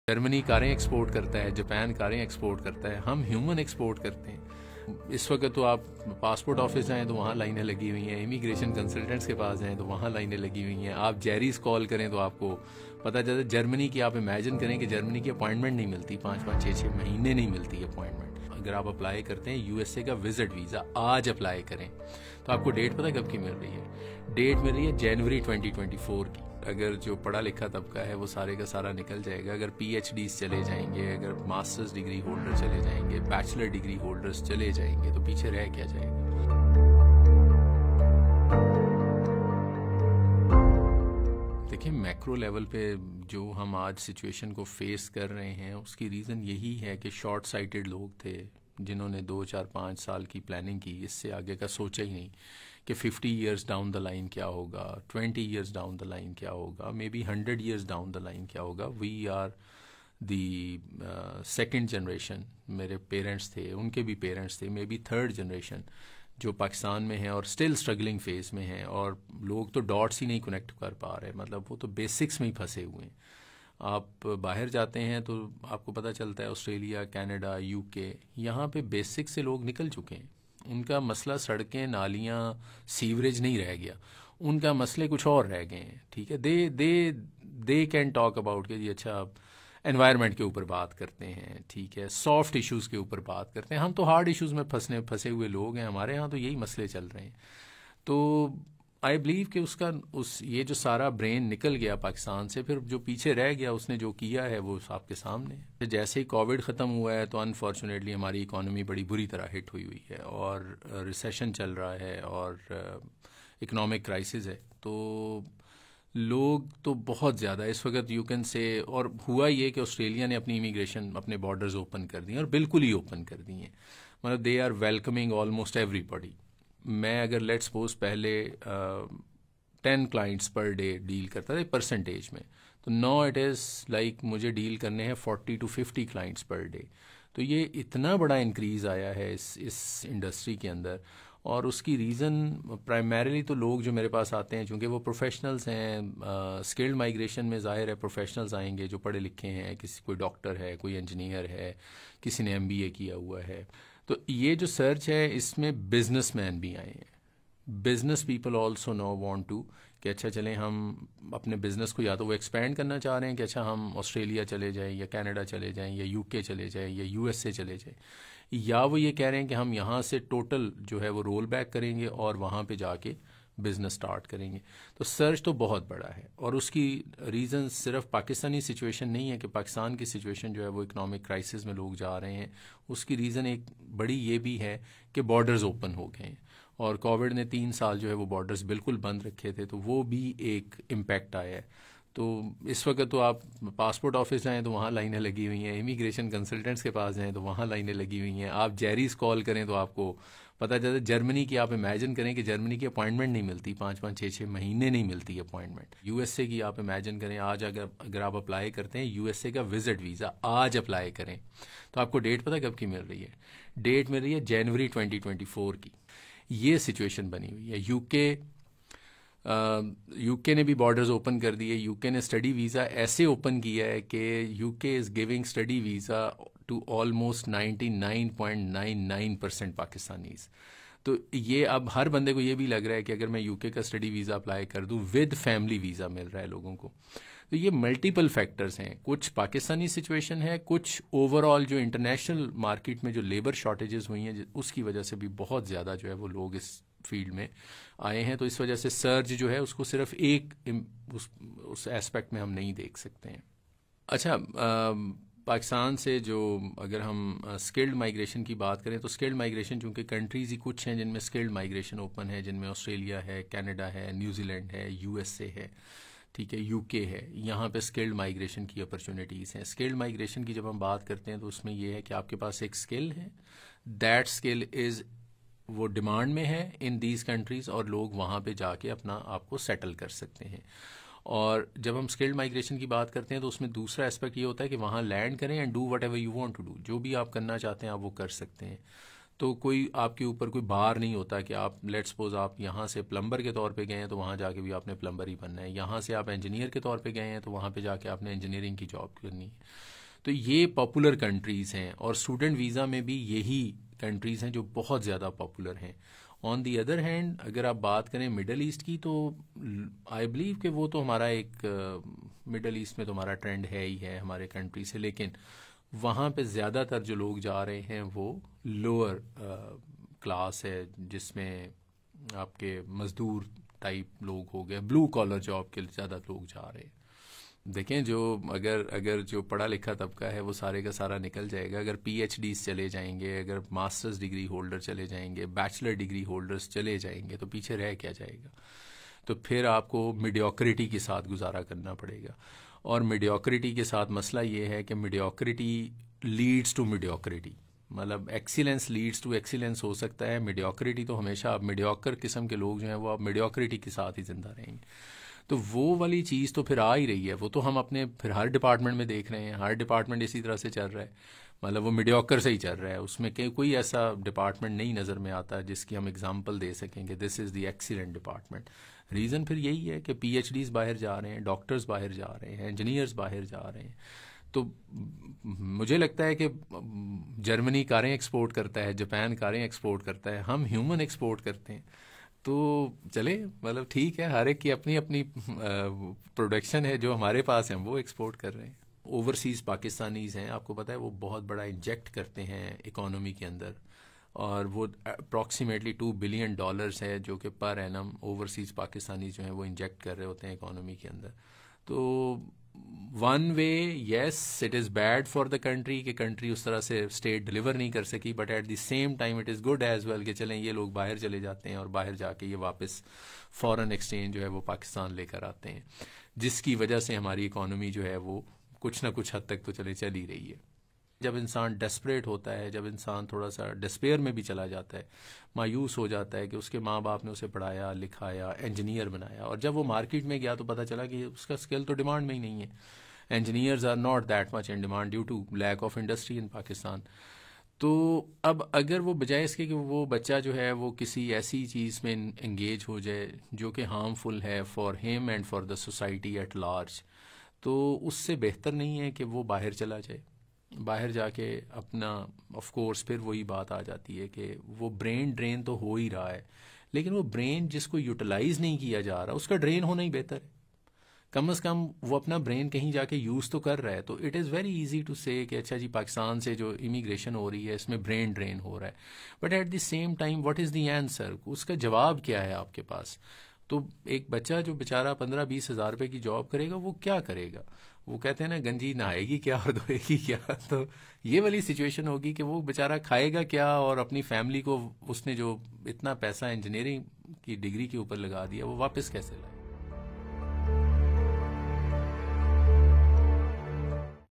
Germany कारें export करता है, जापान कारें एक्सपोर्ट करता है, हम ह्यूमन एक्सपोर्ट करते हैं। इस वक्त तो आप पासपोर्ट ऑफिस जाएं तो वहाँ लाइनें लगी हुई हैं, इमिग्रेशन कंसल्टेंट्स के पास जाएं तो वहाँ लाइनें लगी हुई हैं, आप जेरीज कॉल करें तो आपको पता चलता है। जर्मनी की आप इमेजिन करें कि जर्मनी की अपॉइंटमेंट नहीं मिलती, 5-5, 6-6 महीने नहीं मिलती अपॉइंटमेंट। अगर आप अप्लाई करते हैं यूएसए का विजिट वीज़ा, आज अप्लाई करें तो आपको डेट पता कब की मिल रही है? डेट मिल रही है जनवरी 2024 की। अगर जो पढ़ा लिखा तबका है वो सारे का सारा निकल जाएगा। अगर पीएचडीज चले जाएंगे, अगर मास्टर्स डिग्री होल्डर चले जाएंगे, बैचलर डिग्री होल्डर्स चले जाएंगे, तो पीछे रह क्या जाएगा? देखिए, मैक्रो लेवल पे जो हम आज सिचुएशन को फेस कर रहे हैं उसकी रीज़न यही है कि शॉर्ट साइटेड लोग थे जिन्होंने 2-4-5 साल की प्लानिंग की, इससे आगे का सोचा ही नहीं कि 50 ईयर्स डाउन द लाइन क्या होगा, 20 ईयर्स डाउन द लाइन क्या होगा, may be 100 years down the line क्या होगा। We are the second generation, मेरे पेरेंट्स थे, उनके भी पेरेंट्स थे, मे बी थर्ड जनरेशन जो पाकिस्तान में है और स्टिल स्ट्रगलिंग फेज में है। और लोग तो डॉट्स ही नहीं कनेक्ट कर पा रहे, मतलब वो तो बेसिक्स में ही फंसे हुए हैं। आप बाहर जाते हैं तो आपको पता चलता है ऑस्ट्रेलिया, कनाडा, यूके, यहाँ पे बेसिक से लोग निकल चुके हैं। उनका मसला सड़कें, नालियाँ, सीवरेज नहीं रह गया, उनका मसले कुछ और रह गए हैं। ठीक है, दे कैन टॉक अबाउट कि जी अच्छा एनवायरनमेंट के ऊपर बात करते हैं, ठीक है, सॉफ्ट इश्यूज़ के ऊपर बात करते हैं। हम तो हार्ड इश्यूज़ में फंसे हुए लोग हैं, हमारे यहाँ तो यही मसले चल रहे हैं। तो आई बिलीव कि ये जो सारा ब्रेन निकल गया पाकिस्तान से, फिर जो पीछे रह गया उसने जो किया है वो आपके सामने है। जैसे ही कोविड ख़त्म हुआ है तो अनफॉर्चुनेटली हमारी इकॉनमी बड़ी बुरी तरह हिट हुई है और रिसेशन चल रहा है और इकोनॉमिक क्राइसिस है। तो लोग तो बहुत ज़्यादा इस वक्त यू कैन से, और हुआ ये कि ऑस्ट्रेलिया ने अपनी इमिग्रेशन, अपने बॉर्डर्स ओपन कर दिए और बिल्कुल ही ओपन कर दिए हैं। मतलब they are welcoming almost everybody. मैं अगर लेट सपोज पहले 10 क्लाइंट्स पर डे डील करता था परसेंटेज में, तो नाउ इट इज़ लाइक मुझे डील करने हैं 40 to 50 क्लाइंट्स पर डे। तो ये इतना बड़ा इंक्रीज़ आया है इस इंडस्ट्री के अंदर। और उसकी रीज़न प्राइमरीली तो लोग जो मेरे पास आते हैं चूँकि वो प्रोफेशनल्स हैं, स्किल्ड माइग्रेशन में ज़ाहिर है प्रोफेशनल्स आएंगे जो पढ़े लिखे हैं, कोई डॉक्टर है, कोई इंजीनियर है, किसी ने एमबीए किया हुआ है। तो ये जो सर्च है इसमें बिजनेसमैन भी आए हैं। Business people also no want to कि अच्छा चलें हम अपने बिजनेस को, या तो वो एक्सपैंड करना चाह रहे हैं कि अच्छा हम ऑस्ट्रेलिया चले जाएं या कनाडा चले जाएं या यूके चले जाएं या यूएसए चले जाएं, या वो ये कह रहे हैं कि हम यहाँ से टोटल जो है वो रोल बैक करेंगे और वहाँ पे जाके बिजनेस स्टार्ट करेंगे। तो सर्च तो बहुत बड़ा है और उसकी रीज़न सिर्फ पाकिस्तानी सिचुएशन नहीं है कि पाकिस्तान की सिचुएशन जो है वो इकोनॉमिक क्राइसिस में लोग जा रहे हैं। उसकी रीज़न एक बड़ी ये भी है कि बॉर्डर्स ओपन हो गए हैं और कोविड ने 3 साल जो है वो बॉर्डर्स बिल्कुल बंद रखे थे, तो वो भी एक इम्पैक्ट आया है। तो इस वक्त तो आप पासपोर्ट ऑफिस जाएं तो वहाँ लाइनें लगी हुई हैं, इमिग्रेशन कंसल्टेंट्स के पास जाएं तो वहाँ लाइनें लगी हुई हैं, आप जेरीज कॉल करें तो आपको पता चलता है। जर्मनी की आप इमेजिन करें कि जर्मनी की अपॉइंटमेंट नहीं मिलती, 5-5, 6-6 महीने नहीं मिलती अपॉइंटमेंट। यूएसए की आप इमेजिन करें, आज अगर आप अप्लाई करते हैं यूएसए का विजिट वीज़ा, आज अप्लाई करें तो आपको डेट पता कब की मिल रही है? डेट मिल रही है जनवरी 2024 की। ये सिचुएशन बनी हुई है। यूके ने भी बॉर्डर्स ओपन कर दिए। यूके ने स्टडी वीज़ा ऐसे ओपन किया है कि UK is giving study visa to almost 99.99% Pakistanis. तो ये अब हर बंदे को ये भी लग रहा है कि अगर मैं यूके का स्टडी वीज़ा अप्लाई कर दूं, विद फैमिली वीज़ा मिल रहा है लोगों को। तो ये मल्टीपल फैक्टर्स हैं, कुछ पाकिस्तानी सिचुएशन है, कुछ ओवरऑल जो इंटरनेशनल मार्केट में जो लेबर शॉर्टेजेस हुई हैं उसकी वजह से भी बहुत ज़्यादा जो है वो लोग इस फील्ड में आए हैं। तो इस वजह से सर्ज जो है उसको सिर्फ एक उस एस्पेक्ट में हम नहीं देख सकते हैं। अच्छा, पाकिस्तान से जो अगर हम स्किल्ड माइग्रेशन की बात करें तो स्किल्ड माइग्रेशन चूँकि कंट्रीज़ ही कुछ हैं जिनमें स्किल्ड माइग्रेशन ओपन है, जिनमें ऑस्ट्रेलिया है, कनाडा है, न्यूजीलैंड है, यूएसए है, ठीक है, यूके है। यहाँ पे स्किल्ड माइग्रेशन की अपॉर्चुनिटीज़ हैं। स्किल्ड माइग्रेशन की जब हम बात करते हैं तो उसमें यह है कि आपके पास एक स्किल है, दैट स्किल इज़ वो डिमांड में है इन दीज कंट्रीज़ और लोग वहाँ पे जाके अपना आपको सेटल कर सकते हैं। और जब हम स्किल्ड माइग्रेशन की बात करते हैं तो उसमें दूसरा एस्पेक्ट ये होता है कि वहाँ लैंड करें and do what ever वांट टू डू, जो भी आप करना चाहते हैं आप वो कर सकते हैं। तो कोई आपके ऊपर कोई भार नहीं होता कि आप लेट्स सपोज आप यहाँ से प्लम्बर के तौर पे गए हैं तो वहाँ जाके भी आपने प्लम्बर ही बनना है, यहाँ से आप इंजीनियर के तौर पे गए हैं तो वहाँ पे जाके आपने इंजीनियरिंग की जॉब करनी है। तो ये पॉपुलर कंट्रीज़ हैं, और स्टूडेंट वीज़ा में भी यही कंट्रीज़ हैं जो बहुत ज़्यादा पॉपुलर हैं। ऑन दी अदर हैंड अगर आप बात करें मिडल ईस्ट की, तो आई बिलीव कि वो तो हमारा एक मिडल ईस्ट में तो हमारा ट्रेंड है ही है हमारे कंट्री से, लेकिन वहाँ पे ज़्यादातर जो लोग जा रहे हैं वो लोअर क्लास है, जिसमें आपके मज़दूर टाइप लोग हो गए, ब्लू कॉलर जॉब के ज़्यादा लोग जा रहे हैं। देखें जो अगर जो पढ़ा लिखा तबका है वो सारे का सारा निकल जाएगा, अगर पीएचडीज चले जाएंगे, अगर मास्टर्स डिग्री होल्डर चले जाएंगे, बैचलर डिग्री होल्डर्स चले जाएंगे, तो पीछे रह क्या जाएगा? तो फिर आपको मीडियोक्रिटी के साथ गुजारा करना पड़ेगा। और मीडियोक्रिटी के साथ मसला ये है कि मीडियोक्रिटी लीड्स टू मीडियोक्रिटी, मतलब एक्सीलेंस लीड्स टू एक्सीलेंस हो सकता है, मीडियोक्रिटी तो हमेशा आप मीडियोकर किस्म के लोग जो हैं वो आप मीडियोक्रिटी के साथ ही जिंदा रहेंगे। तो वो वाली चीज़ तो फिर आ ही रही है, वो तो हम अपने फिर हर डिपार्टमेंट में देख रहे हैं, हर डिपार्टमेंट इसी तरह से चल रहा है, मतलब वो मीडियोकर से ही चल रहा है, उसमें कोई ऐसा डिपार्टमेंट नहीं नज़र में आता जिसकी हम एग्जांपल दे सकेंगे this is the excellent department. Reason फिर यही है कि पीएचडीज बाहर जा रहे हैं, डॉक्टर्स बाहर जा रहे हैं, इंजीनियर्स बाहर जा रहे हैं। तो मुझे लगता है कि जर्मनी कारें एक्सपोर्ट करता है, जापान कारें एक्सपोर्ट करता है, हम ह्यूमन एक्सपोर्ट करते हैं। तो चले, मतलब ठीक है, हर एक की अपनी अपनी प्रोडक्शन है, जो हमारे पास है वो एक्सपोर्ट कर रहे हैं। ओवरसीज़ पाकिस्तानीज़ हैं, आपको पता है वो बहुत बड़ा इंजेक्ट करते हैं इकोनॉमी के अंदर, और वो अप्रॉक्सीमेटली $2 बिलियन है जो कि पर एनम ओवरसीज़ पाकिस्तानी जो हैं वो इंजेक्ट कर रहे होते हैं इकोनॉमी के अंदर। तो one way yes it is bad for the country कि कंट्री उस तरह से स्टेट डिलीवर नहीं कर सकी, but at the same time it is good as well कि चलें ये लोग बाहर चले जाते हैं और बाहर जाके ये वापस फॉरेन एक्सचेंज जो है वो पाकिस्तान लेकर आते हैं, जिसकी वजह से हमारी इकोनॉमी जो है वो कुछ ना कुछ हद तक तो चल ही रही है। जब इंसान डेस्परेट होता है, जब इंसान थोड़ा सा डिस्पेयर में भी चला जाता है, मायूस हो जाता है कि उसके माँ बाप ने उसे पढ़ाया लिखाया इंजीनियर बनाया, और जब वो मार्केट में गया तो पता चला कि उसका स्किल तो डिमांड में ही नहीं है, engineers are not that much in demand due to lack of industry in Pakistan. तो अब अगर वो बजाय इसके कि वो बच्चा जो है वो किसी ऐसी चीज़ में इंगेज हो जाए जो कि हार्मफुल है for him and for the society at large, तो उससे बेहतर नहीं है कि वो बाहर चला जाए। बाहर जाके अपना, ऑफ कोर्स फिर वही बात आ जाती है कि वो ब्रेन ड्रेन तो हो ही रहा है, लेकिन वो ब्रेन जिसको यूटिलाइज नहीं किया जा रहा उसका ड्रेन होना ही बेहतर है। कम से कम वो अपना ब्रेन कहीं जाके यूज़ तो कर रहा है। तो it is very easy to say कि अच्छा जी पाकिस्तान से जो इमिग्रेशन हो रही है इसमें ब्रेन ड्रेन हो रहा है, but at the same time what is the answer, उसका जवाब क्या है आपके पास? तो एक बच्चा जो बेचारा 15-20 हज़ार रुपये की जॉब करेगा वो क्या करेगा? वो कहते हैं ना गंजी नहाएगी क्या और धोएगी क्या। तो ये वाली सिचुएशन होगी कि वो बेचारा खाएगा क्या, और अपनी फैमिली को उसने जो इतना पैसा इंजीनियरिंग की डिग्री के ऊपर लगा दिया वो वापस कैसे लाए।